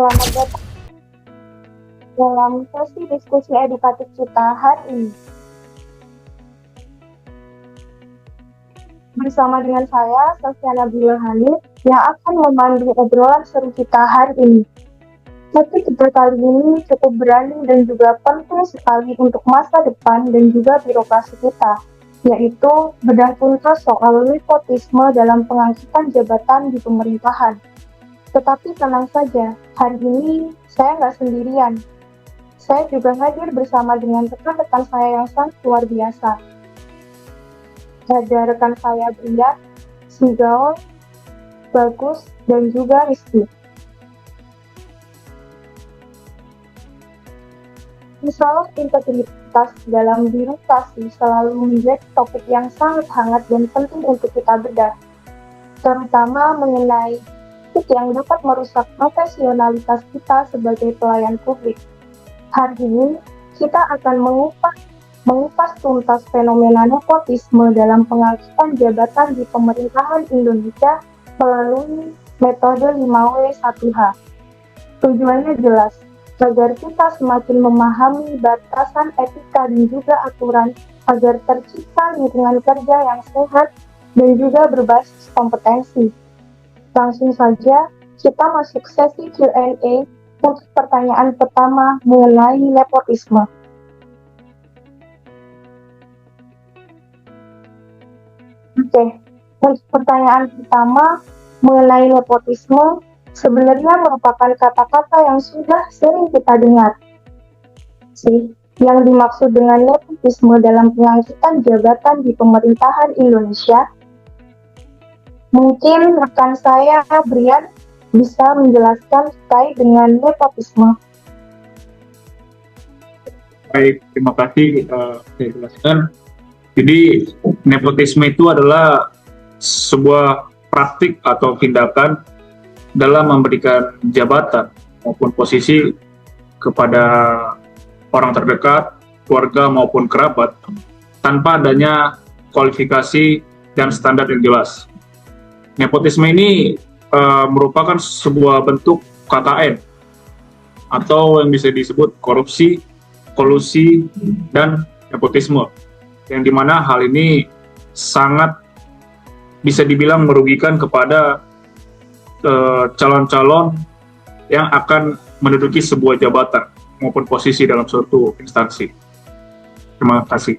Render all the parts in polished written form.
Selamat datang dalam sesi diskusi edukatif kita hari ini. Bersama dengan saya, Sofyana Bila Halid, yang akan memandu obrolan seru kita hari ini. Topik kita kali ini cukup berani dan juga penting sekali untuk masa depan dan juga birokrasi kita, yaitu bedah tuntas soal nepotisme dalam pengangkatan jabatan di pemerintahan. Tetapi tenang saja, hari ini saya nggak sendirian. Saya juga hadir bersama dengan rekan-rekan saya yang sangat luar biasa. Ada rekan saya Brian, Sigal, Bagus, dan juga Rizky. Masalah integritas dalam birokrasi selalu menjadi topik yang sangat hangat dan penting untuk kita bedah, terutama mengenai yang dapat merusak profesionalitas kita sebagai pelayan publik. Hari ini, kita akan mengupas tuntas fenomena nepotisme dalam pengangkatan jabatan di pemerintahan Indonesia melalui metode 5W1H. Tujuannya jelas, agar kita semakin memahami batasan etika dan juga aturan agar tercipta lingkungan kerja yang sehat dan juga berbasis kompetensi. Langsung saja, kita masuk sesi Q&A untuk pertanyaan pertama mengenai nepotisme. Oke, untuk pertanyaan pertama mengenai nepotisme, sebenarnya merupakan kata-kata yang sudah sering kita dengar. Yang dimaksud dengan nepotisme dalam pengangkatan jabatan di pemerintahan Indonesia, mungkin rekan saya, Brian, bisa menjelaskan terkait dengan nepotisme. Baik, terima kasih. Saya jelaskan. Jadi, nepotisme itu adalah sebuah praktik atau tindakan dalam memberikan jabatan maupun posisi kepada orang terdekat, keluarga maupun kerabat, tanpa adanya kualifikasi dan standar yang jelas. Nepotisme ini merupakan sebuah bentuk KKN atau yang bisa disebut korupsi, kolusi, dan nepotisme, yang dimana hal ini sangat bisa dibilang merugikan kepada calon-calon yang akan menduduki sebuah jabatan maupun posisi dalam suatu instansi. Terima kasih.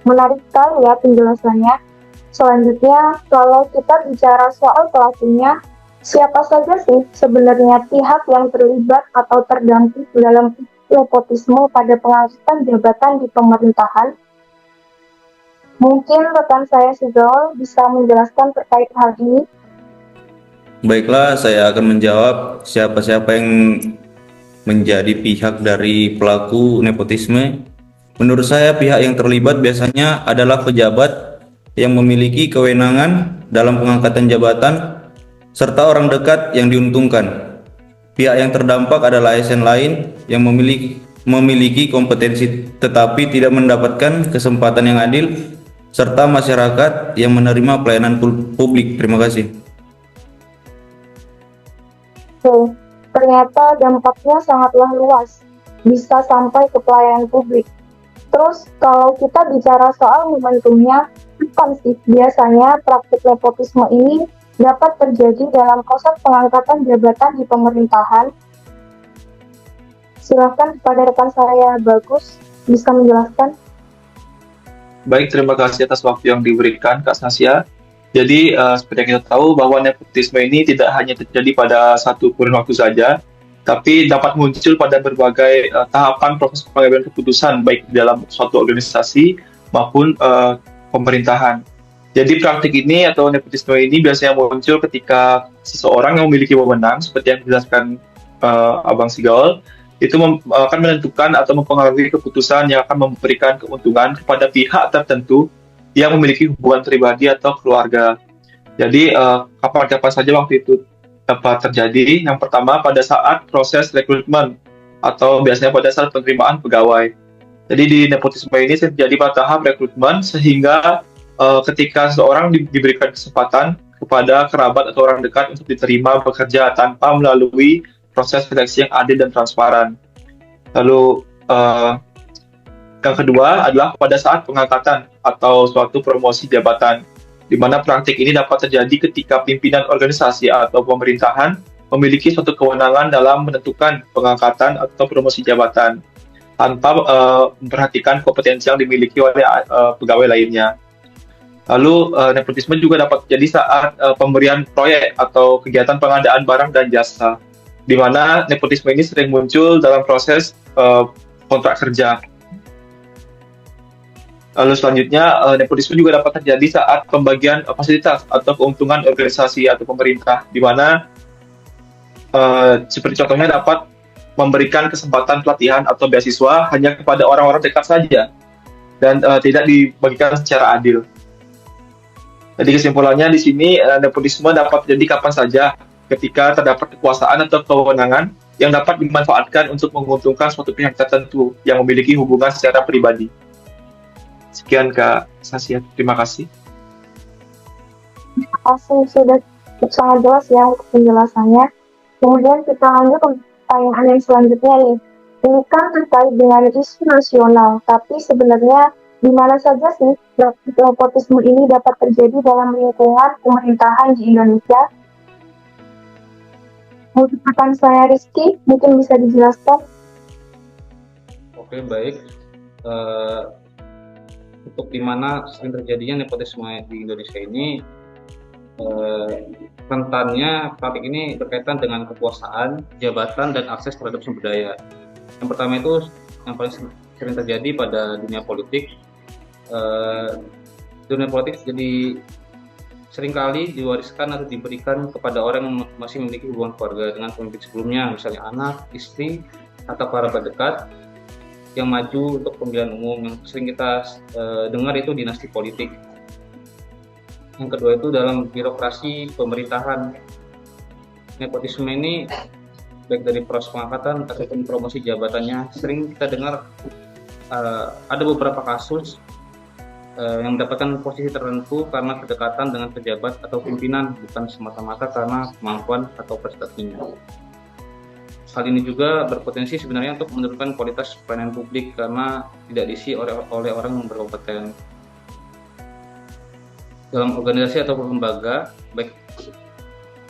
Menarik sekali ya penjelasannya. Selanjutnya, kalau kita bicara soal pelakunya, siapa saja sih sebenarnya pihak yang terlibat atau terdamping dalam nepotisme pada pengangkatan jabatan di pemerintahan? Mungkin rekan saya Sigal bisa menjelaskan terkait hal ini. Baiklah, saya akan menjawab siapa-siapa yang menjadi pihak dari pelaku nepotisme. Menurut saya, pihak yang terlibat biasanya adalah pejabat yang memiliki kewenangan dalam pengangkatan jabatan, serta orang dekat yang diuntungkan. Pihak yang terdampak adalah ASN lain yang memiliki kompetensi tetapi tidak mendapatkan kesempatan yang adil, serta masyarakat yang menerima pelayanan publik. Terima kasih. Ternyata dampaknya sangatlah luas, bisa sampai ke pelayanan publik. Terus kalau kita bicara soal momentumnya, kapan sih biasanya praktik nepotisme ini dapat terjadi dalam proses pengangkatan jabatan di pemerintahan? Silakan kepada rekan saya Bagus bisa menjelaskan. Baik, terima kasih atas waktu yang diberikan Kak Snasya. Jadi seperti yang kita tahu bahwa nepotisme ini tidak hanya terjadi pada satu kurun waktu saja, tapi dapat muncul pada berbagai tahapan proses pengambilan keputusan baik di dalam suatu organisasi maupun pemerintahan. Jadi praktik ini atau nepotisme ini biasanya muncul ketika seseorang yang memiliki wewenang, seperti yang dijelaskan Abang Sigal, itu akan menentukan atau mempengaruhi keputusan yang akan memberikan keuntungan kepada pihak tertentu yang memiliki hubungan pribadi atau keluarga. Jadi kapan-kapan saja waktu itu dapat terjadi. Yang pertama pada saat proses rekrutmen atau biasanya pada saat penerimaan pegawai. Jadi di nepotisme ini terjadi pada tahap rekrutmen sehingga ketika seseorang diberikan kesempatan kepada kerabat atau orang dekat untuk diterima bekerja tanpa melalui proses seleksi yang adil dan transparan. Lalu yang kedua adalah pada saat pengangkatan atau suatu promosi jabatan, di mana praktik ini dapat terjadi ketika pimpinan organisasi atau pemerintahan memiliki suatu kewenangan dalam menentukan pengangkatan atau promosi jabatan tanpa memperhatikan kompetensi yang dimiliki oleh pegawai lainnya. Lalu nepotisme juga dapat terjadi saat pemberian proyek atau kegiatan pengadaan barang dan jasa, di mana nepotisme ini sering muncul dalam proses kontrak kerja. Lalu selanjutnya, nepotisme juga dapat terjadi saat pembagian fasilitas atau keuntungan organisasi atau pemerintah, di mana seperti contohnya dapat memberikan kesempatan pelatihan atau beasiswa hanya kepada orang-orang dekat saja dan tidak dibagikan secara adil. Jadi kesimpulannya di sini, nepotisme dapat terjadi kapan saja ketika terdapat kekuasaan atau kewenangan yang dapat dimanfaatkan untuk menguntungkan suatu pihak tertentu yang memiliki hubungan secara pribadi. Sekian Kak Sasya, terima kasih. Sudah sangat jelas ya untuk penjelasannya. Kemudian kita lanjut ke pertanyaan yang selanjutnya nih. Ini kan terkait dengan isu nasional, tapi sebenarnya di mana saja sih nepotisme ini dapat terjadi dalam lingkungan pemerintahan di Indonesia? Untuk rekan saya Rizky, mungkin bisa dijelaskan? Oke, baik. Untuk di mana sering terjadinya nepotisme di Indonesia ini, rentannya praktik ini berkaitan dengan kekuasaan, jabatan, dan akses terhadap sumber daya. Yang pertama itu yang paling sering terjadi pada dunia politik. Dunia politik jadi seringkali diwariskan atau diberikan kepada orang yang masih memiliki hubungan keluarga dengan pemimpin sebelumnya, misalnya anak, istri, atau kerabat dekat yang maju untuk pemilihan umum. Yang sering kita dengar itu dinasti politik. Yang kedua itu dalam birokrasi pemerintahan. Nepotisme ini baik dari proses pengangkatan ataupun promosi jabatannya sering kita dengar ada beberapa kasus yang mendapatkan posisi tertentu karena kedekatan dengan pejabat atau pimpinan, bukan semata-mata karena kemampuan atau prestasinya. Hal ini juga berpotensi sebenarnya untuk menurunkan kualitas pelayanan publik karena tidak diisi oleh orang yang berkompeten. Dalam organisasi atau lembaga, baik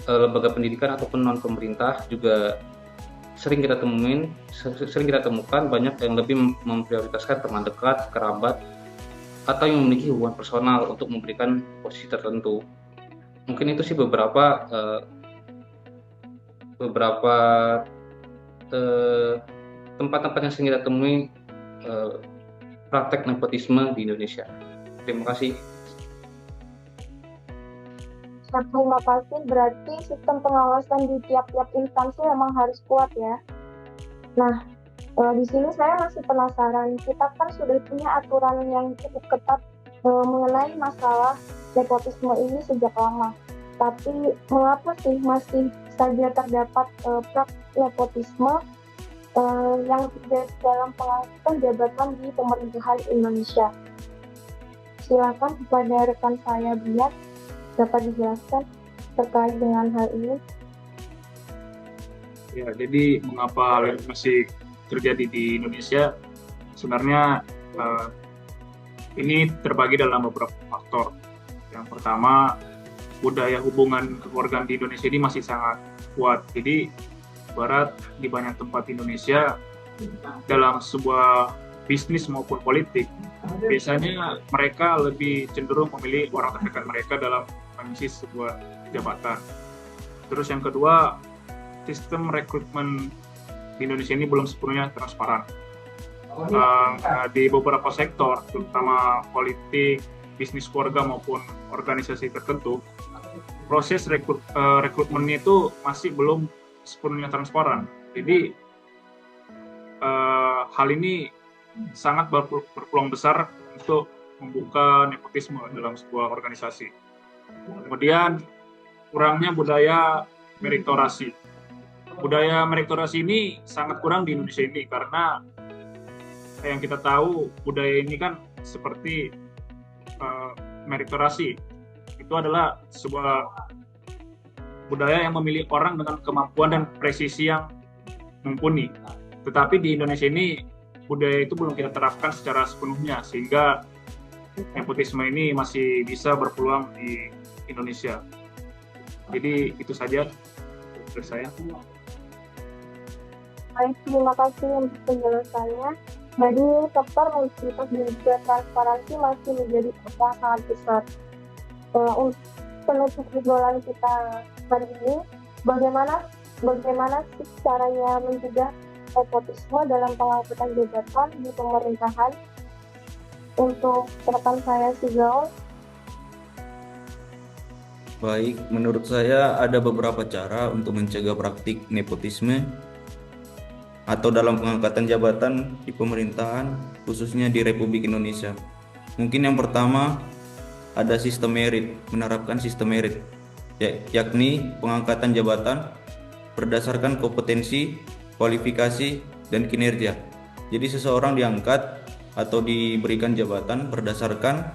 lembaga pendidikan ataupun non pemerintah juga sering kita temukan banyak yang lebih memprioritaskan teman dekat, kerabat, atau yang memiliki hubungan personal untuk memberikan posisi tertentu. Mungkin itu sih beberapa tempat-tempat yang sering kita temui praktek nepotisme di Indonesia. Terima kasih. Terima kasih. Berarti sistem pengawasan di tiap-tiap instansi memang harus kuat ya. Nah, di sini saya masih penasaran. Kita kan sudah punya aturan yang cukup ketat mengenai masalah nepotisme ini sejak lama. Tapi mengapa sih masih saja terdapat praktik nepotisme yang terjadi dalam pengangkatan jabatan di pemerintahan Indonesia? Silakan kepada rekan saya Biat dapat dijelaskan terkait dengan hal ini. Ya, jadi mengapa hal ini masih terjadi di Indonesia? Sebenarnya ini terbagi dalam beberapa faktor. Yang pertama, budaya hubungan kekeluargaan di Indonesia ini masih sangat kuat. Jadi, barat di banyak tempat di Indonesia dalam sebuah bisnis maupun politik, biasanya mereka lebih cenderung memilih orang terdekat mereka dalam mengisi sebuah jabatan. Terus yang kedua, sistem rekrutmen di Indonesia ini belum sepenuhnya transparan. Di beberapa sektor, terutama politik, bisnis keluarga maupun organisasi tertentu, proses rekrutmennya itu masih belum sepenuhnya transparan. Jadi hal ini sangat berpeluang besar untuk membuka nepotisme dalam sebuah organisasi. Kemudian kurangnya budaya meritokrasi. Budaya meritokrasi ini sangat kurang di Indonesia ini karena yang kita tahu budaya ini kan seperti meritokrasi, itu adalah sebuah budaya yang memilih orang dengan kemampuan dan presisi yang mumpuni. Tetapi di Indonesia ini budaya itu belum kita terapkan secara sepenuhnya, sehingga nepotisme ini masih bisa berpeluang di Indonesia. Jadi itu saja dari saya. Baik, terima kasih untuk penjelasannya. Jadi, sektor integritas dan juga transparansi masih menjadi peluang sangat besar. Untuk penutup obrolan kita hari ini, bagaimana sih caranya mencegah nepotisme dalam pengangkatan jabatan di pemerintahan? Untuk rekan saya Sigal. Baik, menurut saya ada beberapa cara untuk mencegah praktik nepotisme atau dalam pengangkatan jabatan di pemerintahan, khususnya di Republik Indonesia. Mungkin yang pertama ada sistem merit, menerapkan sistem merit, yakni pengangkatan jabatan berdasarkan kompetensi, kualifikasi, dan kinerja. Jadi seseorang diangkat atau diberikan jabatan berdasarkan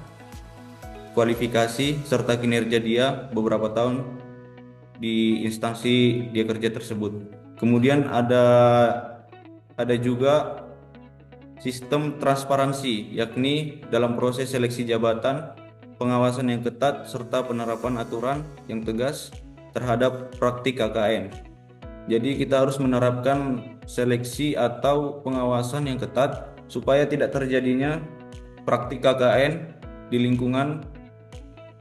kualifikasi serta kinerja dia beberapa tahun di instansi dia kerja tersebut. Kemudian ada juga sistem transparansi, yakni dalam proses seleksi jabatan, pengawasan yang ketat, serta penerapan aturan yang tegas terhadap praktik KKN. Jadi kita harus menerapkan seleksi atau pengawasan yang ketat supaya tidak terjadinya praktik KKN di lingkungan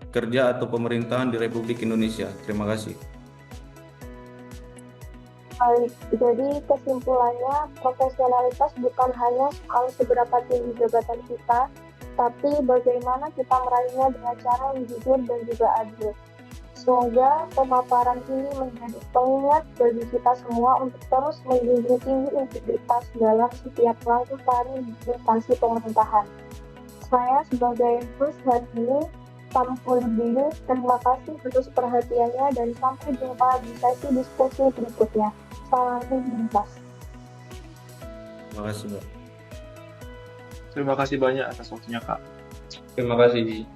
kerja atau pemerintahan di Republik Indonesia. Terima kasih. Baik, jadi kesimpulannya profesionalitas bukan hanya soal seberapa tinggi jabatan kita, tapi bagaimana kita meraihnya dengan cara yang jujur dan juga adil. Semoga pemaparan ini menjadi pengingat bagi kita semua untuk terus menjunjung tinggi integritas dalam setiap langkah karir di instansi pemerintahan. Saya sebagai host hari ini, Tampul Dini, terima kasih atas perhatiannya dan sampai jumpa di sesi diskusi berikutnya. Salam integritas. Terima kasih, Mbak. Terima kasih banyak atas waktunya, Kak. Terima kasih.